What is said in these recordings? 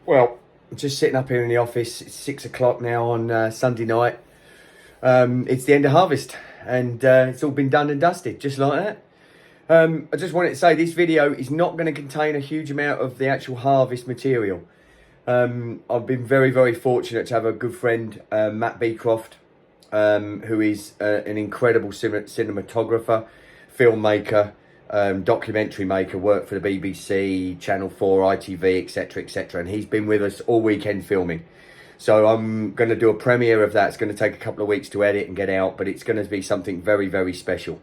Well, I'm just sitting up here in the office. It's 6 o'clock now on Sunday night. It's the end of harvest, and it's all been done and dusted, just like that. I just wanted to say this video is not going to contain a huge amount of the actual harvest material. I've been very, very fortunate to have a good friend, Matt Beecroft, who is an incredible cinematographer, filmmaker, documentary maker, worked for the BBC, Channel 4, ITV, etc, etc, and he's been with us all weekend filming. So I'm going to do a premiere of that. It's going to take a couple of weeks to edit and get out, but it's going to be something very, very special.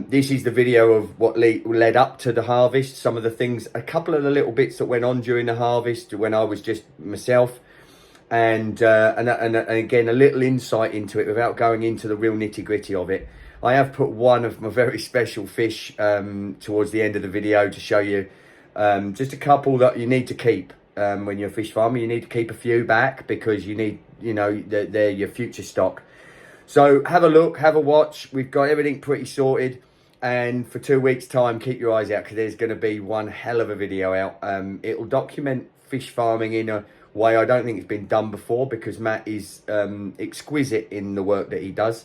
This is the video of what led up to the harvest, some of the things, a couple of the little bits that went on during the harvest when I was just myself, and again a little insight into it without going into the real nitty-gritty of it. I have put one of my very special fish towards the end of the video to show you just a couple that you need to keep when you're a fish farmer. You need to keep a few back because you need, you know, they're your future stock. So have a look, have a watch. We've got everything pretty sorted, and for 2 weeks time, keep your eyes out because there's going to be one hell of a video out. It'll document fish farming in a way I don't think it's been done before, because Matt is exquisite in the work that he does,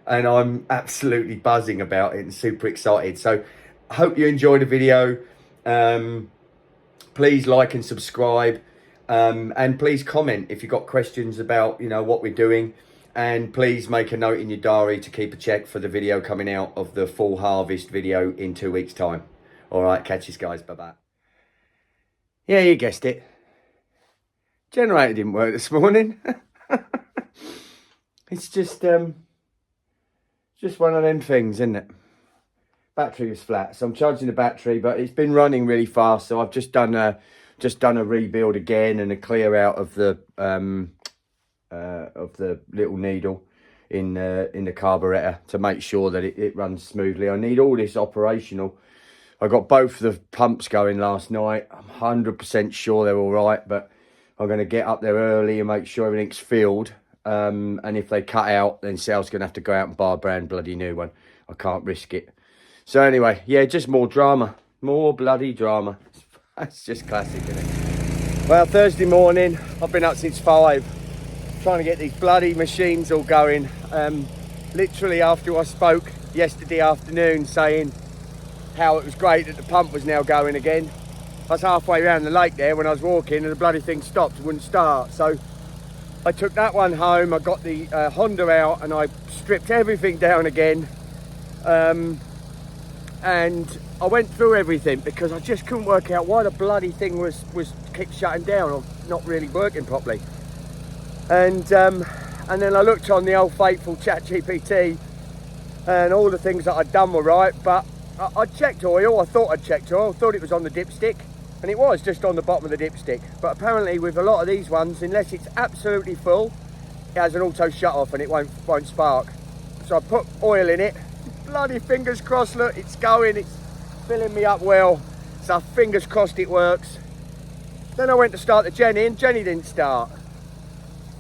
and I'm absolutely buzzing about it and super excited. So I hope you enjoy the video. Please like and subscribe, and please comment if you've got questions about, you know, what we're doing. And please make a note in your diary to keep a check for the video coming out of the full harvest video in 2 weeks time. All right, catch you guys. Bye-bye. Yeah, you guessed it. Generator didn't work this morning. It's just one of them things, isn't it? Battery was flat, so I'm charging the battery, but it's been running really fast. So I've just done a rebuild again and a clear out of the little needle in the carburetor to make sure that it runs smoothly. I need all this operational. I got both the pumps going last night. I'm 100% sure they're all right, but I'm going to get up there early and make sure everything's filled. And if they cut out, then Sal's going to have to go out and buy a brand bloody new one. I can't risk it. So anyway, yeah, just more drama. More bloody drama. That's just classic, isn't it? Well, Thursday morning, I've been up since 5. Trying to get these bloody machines all going. Literally after I spoke yesterday afternoon saying how it was great that the pump was now going again, I was halfway around the lake there when I was walking and the bloody thing stopped, wouldn't start. So I took that one home, I got the Honda out and I stripped everything down again, and I went through everything because I just couldn't work out why the bloody thing was kept shutting down or not really working properly. And then I looked on the old faithful ChatGPT, and all the things that I'd done were right, but I checked oil. I thought I'd checked oil, thought it was on the dipstick, and it was just on the bottom of the dipstick. But apparently with a lot of these ones, unless it's absolutely full, it has an auto shut off and it won't spark. So I put oil in it, bloody fingers crossed, look, it's going, it's filling me up well, so fingers crossed it works. Then I went to start the Jenny and Jenny didn't start.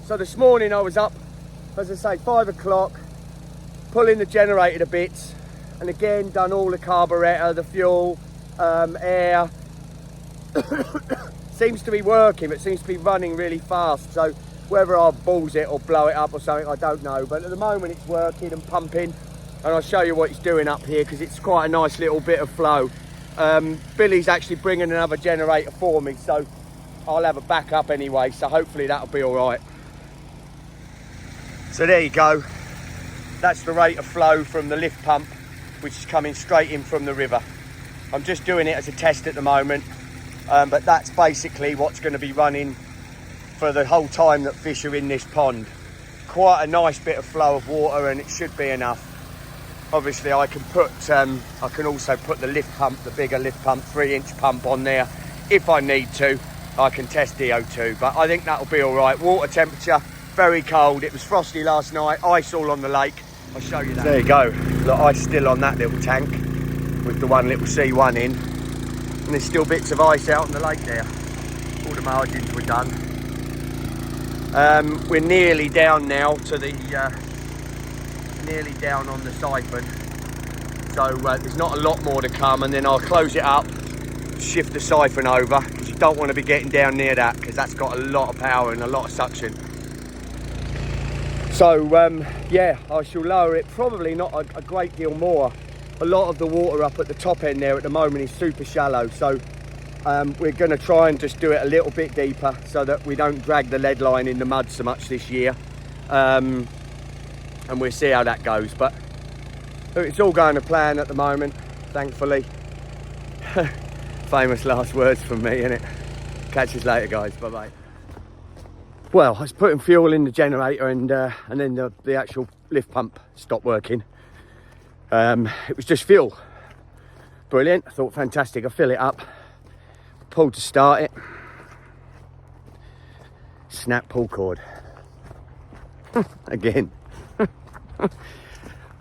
So this morning I was up, as I say, 5 o'clock, pulling the generator to bits, and again done all the carburetor, the fuel, air. Seems to be working, but seems to be running really fast. So whether I'll balls it or blow it up or something, I don't know. But at the moment it's working and pumping, and I'll show you what it's doing up here because it's quite a nice little bit of flow. Billy's actually bringing another generator for me, so I'll have a backup anyway, so hopefully that'll be all right. So there you go, that's the rate of flow from the lift pump, which is coming straight in from the river. I'm just doing it as a test at the moment, but that's basically what's going to be running for the whole time that fish are in this pond. Quite a nice bit of flow of water, and it should be enough. Obviously I can also put the lift pump, the bigger lift pump, 3-inch pump on there if I need to. I can test DO2, but I think that'll be all right. Water temperature, very cold. It was frosty last night, ice all on the lake. I'll show you that. There you go, look, ice still on that little tank with the one little C1 in, and there's still bits of ice out on the lake there. All the margins were done. We're nearly down now to the nearly down on the siphon, so there's not a lot more to come, and then I'll close it up, shift the siphon over because you don't want to be getting down near that because that's got a lot of power and a lot of suction. So yeah, I shall lower it, probably not a great deal more. A lot of the water up at the top end there at the moment is super shallow, so we're going to try and just do it a little bit deeper so that we don't drag the lead line in the mud so much this year, and we'll see how that goes. But it's all going to plan at the moment, thankfully. Famous last words from me, innit? Catch us later, guys. Bye bye. Well, I was putting fuel in the generator, and then the actual lift pump stopped working. It was just fuel. Brilliant. I thought, fantastic. I fill it up, pulled to start it, snap pull cord. Again.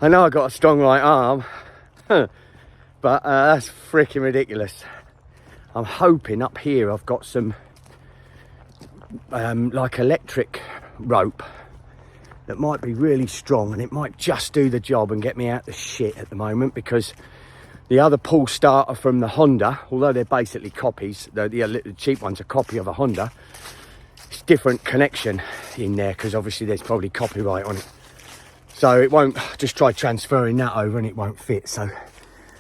I know I got a strong right arm, but that's freaking ridiculous. I'm hoping up here I've got some like electric rope that might be really strong, and it might just do the job and get me out the shit at the moment, because the other pull starter from the Honda, although they're basically copies, the cheap one's a copy of a Honda, it's different connection in there because obviously there's probably copyright on it, so it won't. Just try transferring that over and it won't fit. So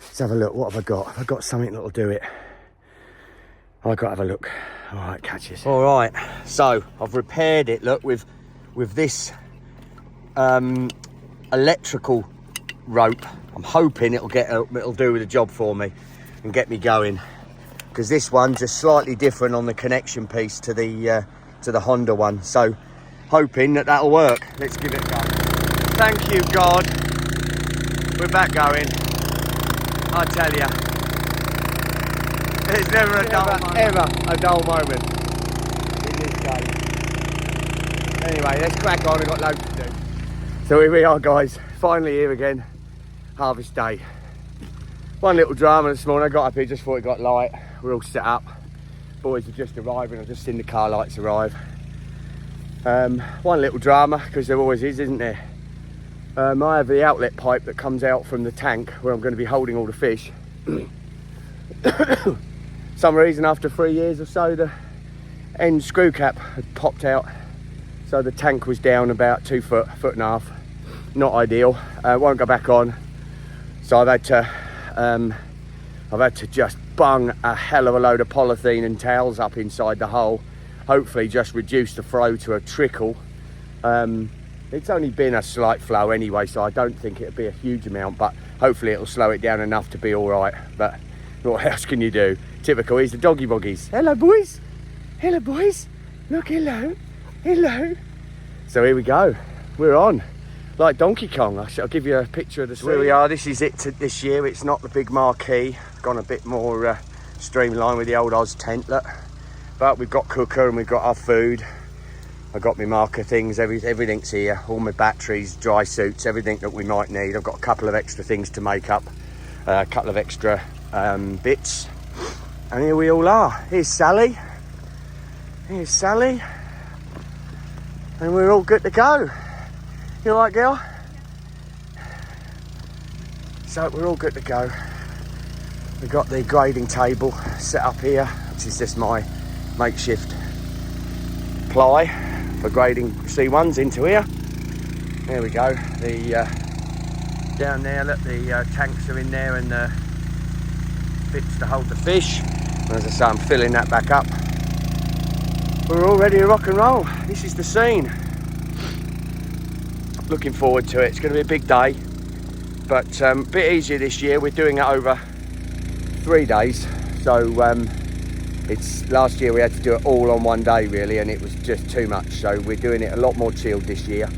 let's have a look. What have I got? Have I got something that'll do it? I've got to have a look. All right, catches. All right, so I've repaired it, look, with this electrical rope. I'm hoping it'll do the job for me and get me going, because this one's just slightly different on the connection piece to the Honda one. So hoping that'll work. Let's give it a go. Thank you, God. We're back going. I tell you, there's never a dull moment. Ever a dull moment in this game. Anyway, let's crack on. I've got loads to do. So here we are, guys. Finally here again. Harvest day. One little drama this morning. I got up here just before it got light. We're all set up. Boys are just arriving. I've just seen the car lights arrive. One little drama, because there always is, isn't there? I have the outlet pipe that comes out from the tank where I'm going to be holding all the fish. Some reason after 3 years or so, the end screw cap had popped out, so the tank was down about 2 foot, foot and a half. Not ideal. Won't go back on, so I've had to just bung a hell of a load of polythene and towels up inside the hole. Hopefully just reduce the flow to a trickle. It's only been a slight flow anyway, so I don't think it'll be a huge amount, but hopefully it'll slow it down enough to be all right. But what else can you do? Typical is the doggy boggies. Hello, boys. Hello, boys. Look, hello. Hello. So here we go. We're on. Like Donkey Kong. I'll give you a picture of the scene. Here we are. This is it this year. It's not the big marquee. Gone a bit more streamlined with the old Oz tent, look. But we've got cooker and we've got our food. I've got my marker things. Everything's here. All my batteries, dry suits, everything that we might need. I've got a couple of extra things to make up. A couple of extra bits. And here we all are. Here's Sally. Here's Sally. And we're all good to go. You all right, girl? So we're all good to go. We've got the grading table set up here, which is just my makeshift ply for grading C1s into here. There we go. The down there, look, the tanks are in there and the bits to hold the fish. And as I say, I'm filling that back up. We're all ready to rock and roll. This is the scene. Looking forward to it. It's going to be a big day, but a bit easier this year. We're doing it over 3 days, so it's last year we had to do it all on one day really, and it was just too much. So we're doing it a lot more chilled this year.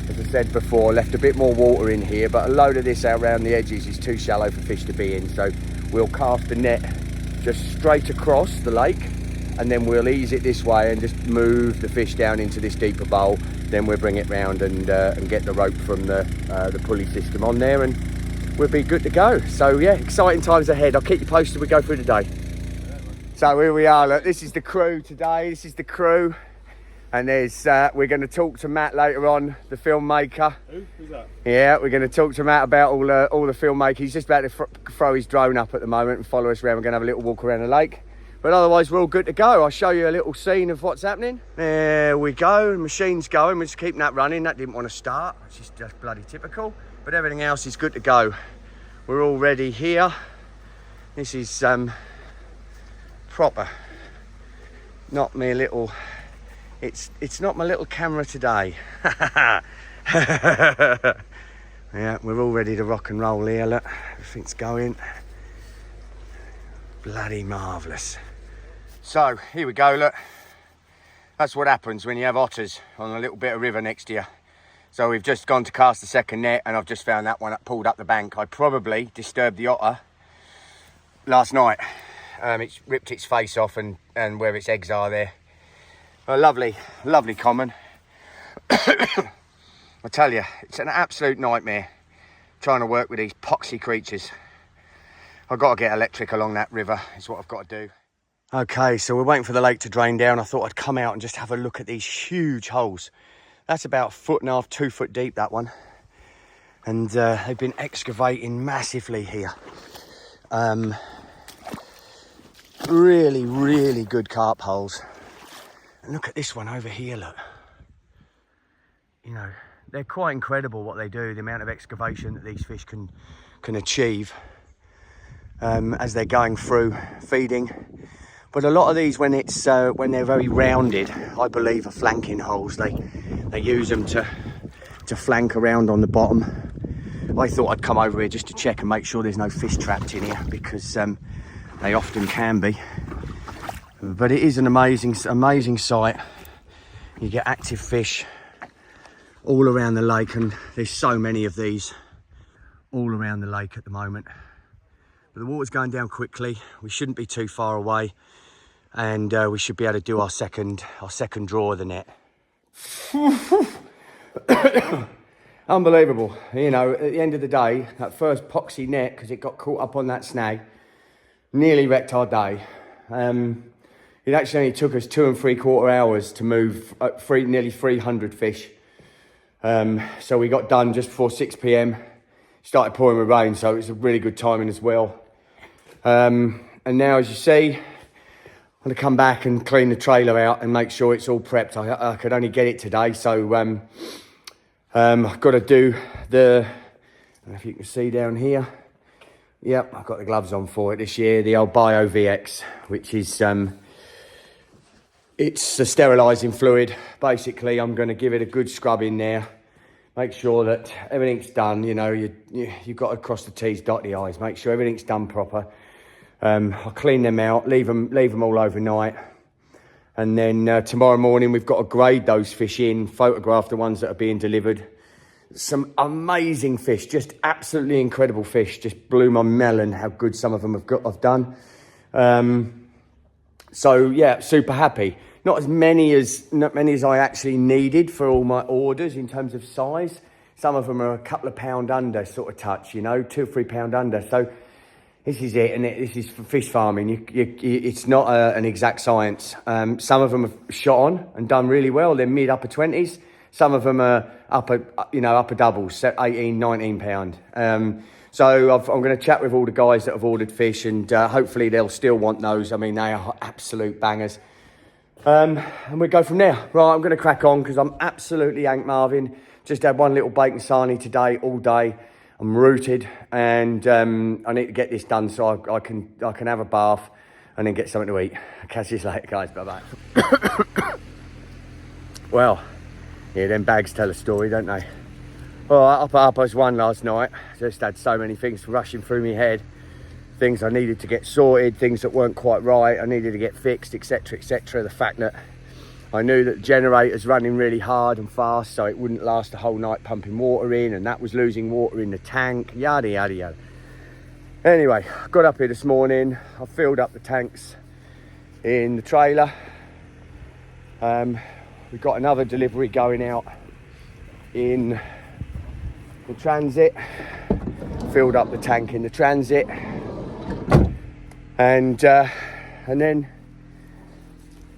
As I said before, left a bit more water in here, but a load of this out around the edges is too shallow for fish to be in. So we'll cast the net just straight across the lake, and then we'll ease it this way and just move the fish down into this deeper bowl. Then we'll bring it round and get the rope from the pulley system on there, and we'll be good to go. So yeah, exciting times ahead. I'll keep you posted as we go through the day. So here we are, look, this is the crew today. This is the crew, and there's we're going to talk to Matt later on, the filmmaker. Who's that? Yeah, we're going to talk to Matt about all the filmmaking. He's just about to throw his drone up at the moment and follow us around. We're going to have a little walk around the lake. But otherwise, we're all good to go. I'll show you a little scene of what's happening. There we go. The machine's going. We're just keeping that running. That didn't want to start, which is just bloody typical. But everything else is good to go. We're all ready here. This is proper. Not me little... It's not my little camera today. Yeah, we're all ready to rock and roll here. Look, everything's going. Bloody marvellous. So, here we go, look. That's what happens when you have otters on a little bit of river next to you. So we've just gone to cast the second net and I've just found that one pulled up the bank. I probably disturbed the otter last night. It's ripped its face off and where its eggs are there. A lovely, lovely common. I tell you, it's an absolute nightmare trying to work with these poxy creatures. I've got to get electric along that river, is what I've got to do. Okay, so we're waiting for the lake to drain down. I thought I'd come out and just have a look at these huge holes. That's about 1.5 foot, 2 foot deep, that one. And they've been excavating massively here. Really, really good carp holes. And look at this one over here, look. You know, they're quite incredible what they do, the amount of excavation that these fish can achieve as they're going through feeding. But a lot of these, when they're very rounded, I believe are flanking holes. They use them to flank around on the bottom. I thought I'd come over here just to check and make sure there's no fish trapped in here, because they often can be. But it is an amazing sight. You get active fish all around the lake, and there's so many of these all around the lake at the moment. But the water's going down quickly. We shouldn't be too far away, and we should be able to do our second draw of the net. Unbelievable. You know, at the end of the day, that first poxy net, because it got caught up on that snag, nearly wrecked our day. It actually only took us 2 3/4 hours to move nearly 300 fish. So we got done just before 6 p.m. Started pouring with rain, so it was a really good timing as well. And now, as you see, I'm going to come back and clean the trailer out and make sure it's all prepped. I could only get it today, so I've got to do the, I don't know if you can see down here. Yep, I've got the gloves on for it this year, the old Bio VX, which is, it's a sterilising fluid. Basically, I'm going to give it a good scrub in there. Make sure that everything's done. You know, you've got to cross the T's, dot the I's. Make sure everything's done proper. I'll clean them out, leave them all overnight. And then tomorrow morning, we've got to grade those fish in, photograph the ones that are being delivered. Some amazing fish, just absolutely incredible fish. Just blew my melon how good some of them have done. So yeah, super happy. Not as many as I actually needed for all my orders in terms of size. Some of them are a couple of pound under sort of touch, you know, 2 or 3 pound under. So this is it, and this is for fish farming. It's not an exact science. Some of them have shot on and done really well. They're mid upper 20s. Some of them are upper doubles, 18, 19 pound. So I'm going to chat with all the guys that have ordered fish, and hopefully they'll still want those. I mean, they are absolute bangers. And we go from there. Right, I'm going to crack on because I'm absolutely Hank Marvin. Just had one little bacon sarnie today, all day. I'm rooted, and I need to get this done so I can have a bath and then get something to eat. Catch you later, guys. Bye-bye. Well, yeah, them bags tell a story, don't they? All right, up at Upper's one last night. Just had so many things rushing through my head. Things I needed to get sorted, things that weren't quite right, I needed to get fixed, etc, etc. The fact that I knew that the generator's running really hard and fast, so it wouldn't last the whole night pumping water in, and that was losing water in the tank, yada, yada, yada. Anyway, I got up here this morning, I filled up the tanks in the trailer. We've got another delivery going out in the transit. Filled up the tank in the transit. And then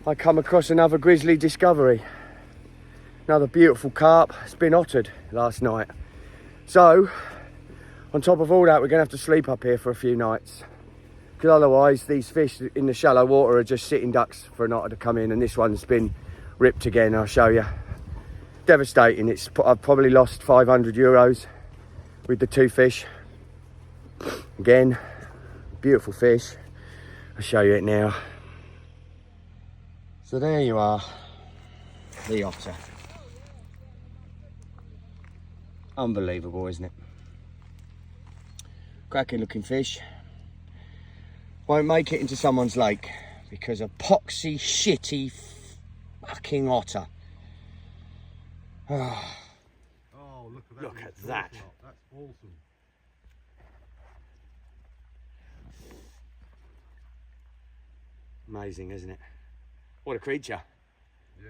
I come across another grizzly discovery. Another beautiful carp. It's been ottered last night. So, on top of all that, we're going to have to sleep up here for a few nights. because otherwise these fish in the shallow water are just sitting ducks for an otter to come in, and this one's been ripped again. I'll show you. Devastating. I've probably lost 500 euros with the 2 fish. Again, beautiful fish. I'll show you it now. So there you are, the otter. Unbelievable, isn't it? Cracking looking fish. Won't make it into someone's lake because a poxy, shitty fucking otter. Oh, look at that. Look at that. That's awesome. Amazing, isn't it? What a creature. Yeah.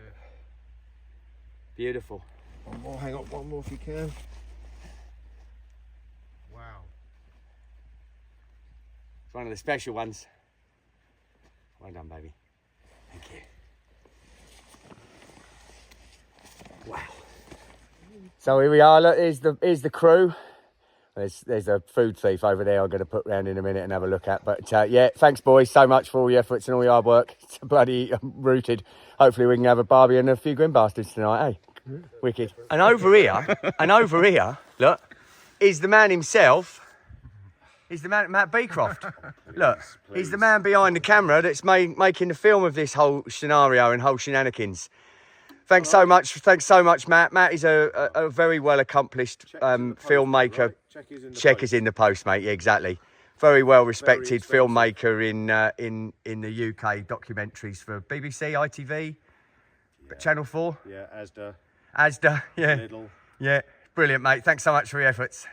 Beautiful. One more, hang on, one more if you can. Wow. It's one of the special ones. Well done, baby. Thank you. Wow. So here we are. Look, here's the crew. There's a food thief over there I'm going to put round in a minute and have a look at. But yeah, thanks boys so much for all your efforts and all your hard work. It's bloody rooted. Hopefully we can have a barbie and a few grim bastards tonight, eh? Yeah. Wicked. And over here, look, is the man himself. He's the man, Matt Beecroft. Look, he's the man behind the camera that's making the film of this whole scenario and whole shenanigans. Thanks so much, Matt. Matt is a very well accomplished filmmaker. Check is in the post, mate. Yeah, exactly. Very well respected filmmaker in the UK, documentaries for BBC, ITV, yeah. Channel 4. Yeah, Asda. Yeah. Little. Yeah, brilliant, mate. Thanks so much for your efforts.